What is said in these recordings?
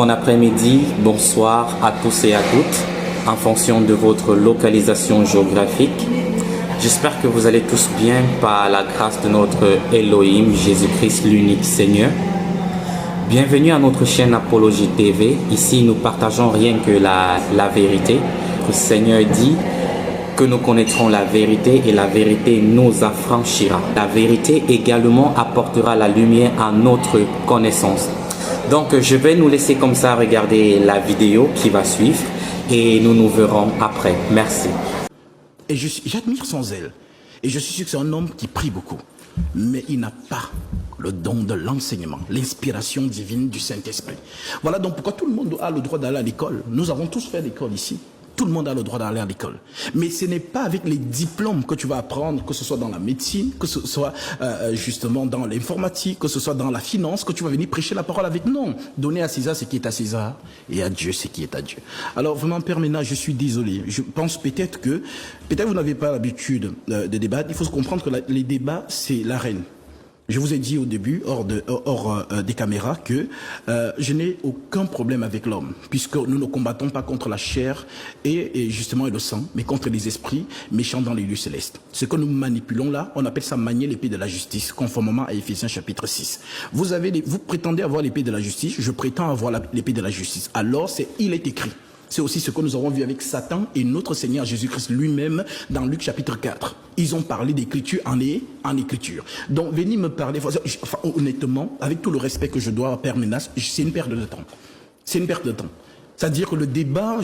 bon après-midi, bonsoir à tous et à toutes, en fonction de votre localisation géographique. J'espère que vous allez tous bien par la grâce de notre Elohim, Jésus-Christ, l'unique Seigneur. Bienvenue à notre chaîne Apologie TV. Ici, nous partageons rien que la vérité. Le Seigneur dit que nous connaîtrons la vérité et la vérité nous affranchira. La vérité également apportera la lumière à notre connaissance. Donc, je vais nous laisser comme ça regarder la vidéo qui va suivre et nous nous verrons après. Merci. Et j'admire son zèle. Et je suis sûr que c'est un homme qui prie beaucoup. Mais il n'a pas le don de l'enseignement, l'inspiration divine du Saint-Esprit. Voilà donc pourquoi tout le monde a le droit d'aller à l'école. Nous avons tous fait l'école ici. Tout le monde a le droit d'aller à l'école. Mais ce n'est pas avec les diplômes que tu vas apprendre, que ce soit dans la médecine, que ce soit justement dans l'informatique, que ce soit dans la finance, que tu vas venir prêcher la parole avec. Non, donner à César ce qui est à César et à Dieu ce qui est à Dieu. Alors vraiment, Père Ménage, je suis désolé. Je pense peut-être vous n'avez pas l'habitude de débattre. Il faut se comprendre que les débats, c'est l'arène. Je vous ai dit au début, hors des caméras, que je n'ai aucun problème avec l'homme, puisque nous ne combattons pas contre la chair et justement le sang, mais contre les esprits méchants dans les lieux célestes. Ce que nous manipulons là, on appelle ça manier l'épée de la justice, conformément à Éphésiens chapitre 6. Vous prétendez avoir l'épée de la justice, je prétends avoir l'épée de la justice. Alors, il est écrit. C'est aussi ce que nous avons vu avec Satan et notre Seigneur Jésus-Christ lui-même dans Luc chapitre 4. Ils ont parlé d'écriture en écriture. Donc, venez me parler, enfin, honnêtement, avec tout le respect que je dois à Père Ménas, c'est une perte de temps. C'est une perte de temps. C'est-à-dire que le débat,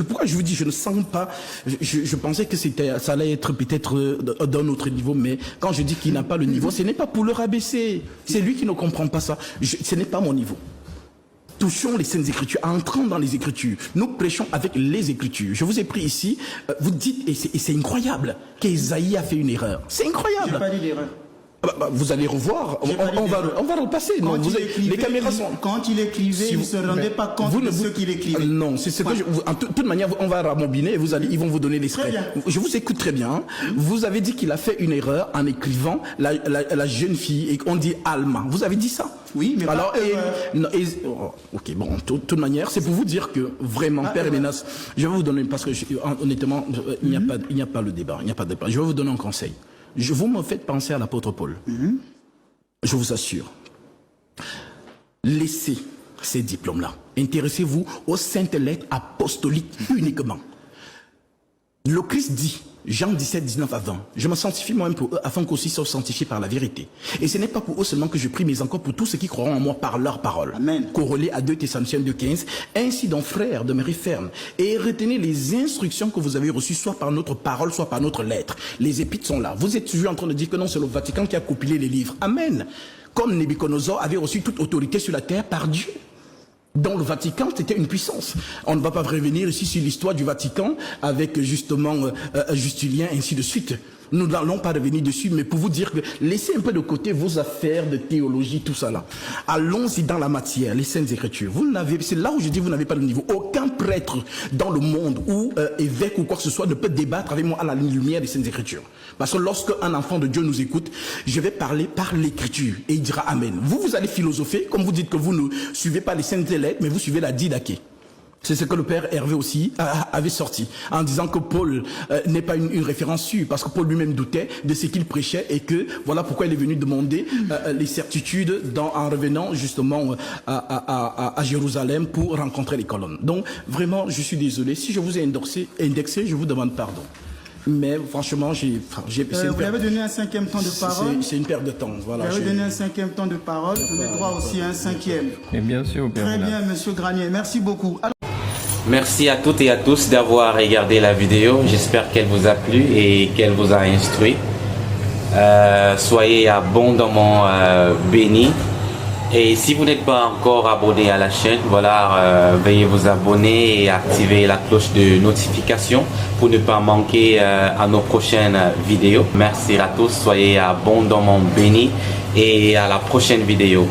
pourquoi je vous dis, je ne sens pas, je pensais que ça allait être peut-être d'un autre niveau, mais quand je dis qu'il n'a pas le niveau, ce n'est pas pour le rabaisser. C'est lui qui ne comprend pas ça. Ce n'est pas mon niveau. Touchons les Saintes Écritures, entrons dans les Écritures. Nous prêchons avec les Écritures. Je vous ai pris ici, vous dites, et c'est incroyable, qu'Ésaïe a fait une erreur. C'est incroyable. J'ai pas dit d'erreur. Vous allez revoir, on va le passer. Non, les caméras sont... Quand il écrivait, il ne se rendait pas compte de ce qu'il écrivait. Non, c'est ce que en toute manière, on va rambobiner et ils vont vous donner l'esprit. Je vous écoute très bien. Vous avez dit qu'il a fait une erreur en écrivant la jeune fille et on dit Alma. Vous avez dit ça? Oui, mais alors, ok, bon, de toute manière, c'est pour vous dire que vraiment, Père Ménas, je vais vous donner, parce que honnêtement, il n'y a pas le débat, il n'y a pas de débat. Je vais vous donner un conseil. Vous me faites penser à l'apôtre Paul. Je vous assure. Laissez ces diplômes-là. Intéressez-vous aux saintes lettres apostoliques uniquement. Le Christ dit, Jean 17, 19 à 20, je me sanctifie moi-même pour eux, afin qu'aussi soient sanctifiés par la vérité. Et ce n'est pas pour eux seulement que je prie, mais encore pour tous ceux qui croiront en moi par leur parole. Amen. Corrélé à 2 Thessaloniciens 2,15. Ainsi donc, frères, demeurez fermes et retenez les instructions que vous avez reçues, soit par notre parole, soit par notre lettre. Les épîtres sont là. Vous êtes toujours en train de dire que non, c'est le Vatican qui a compilé les livres. Amen. Comme Nebuchadnezzar avait reçu toute autorité sur la terre par Dieu. Dans le Vatican, c'était une puissance. On ne va pas revenir ici sur l'histoire du Vatican avec justement Justilien, ainsi de suite. Nous n'allons pas revenir dessus, mais pour vous dire que laissez un peu de côté vos affaires de théologie, tout ça là. Allons-y dans la matière, les Saintes Écritures. C'est là où je dis vous n'avez pas le niveau. Aucun prêtre dans le monde ou évêque ou quoi que ce soit ne peut débattre avec moi à la lumière des Saintes Écritures. Parce que lorsque un enfant de Dieu nous écoute, je vais parler par l'Écriture et il dira Amen. Vous allez philosopher, comme vous dites que vous ne suivez pas les Saintes Lettres, mais vous suivez la Didaché. C'est ce que le père Hervé aussi avait sorti, en disant que Paul n'est pas une référence sûre, parce que Paul lui-même doutait de ce qu'il prêchait et que voilà pourquoi il est venu demander les certitudes en revenant justement à Jérusalem pour rencontrer les colonnes. Donc vraiment, je suis désolé, si je vous ai indexé, je vous demande pardon. Mais franchement, vous avez donné un 5e temps de parole. C'est une perte de temps. Voilà, vous avez donné un 5e temps de parole. Vous avez droit aussi à un 5e. Et bien sûr, Père. Très bien, Monsieur Granier. Merci beaucoup. Merci à toutes et à tous d'avoir regardé la vidéo. J'espère qu'elle vous a plu et qu'elle vous a instruit. Soyez abondamment bénis. Et si vous n'êtes pas encore abonné à la chaîne, voilà, veuillez vous abonner et activer la cloche de notification pour ne pas manquer à nos prochaines vidéos. Merci à tous, soyez abondamment bénis et à la prochaine vidéo.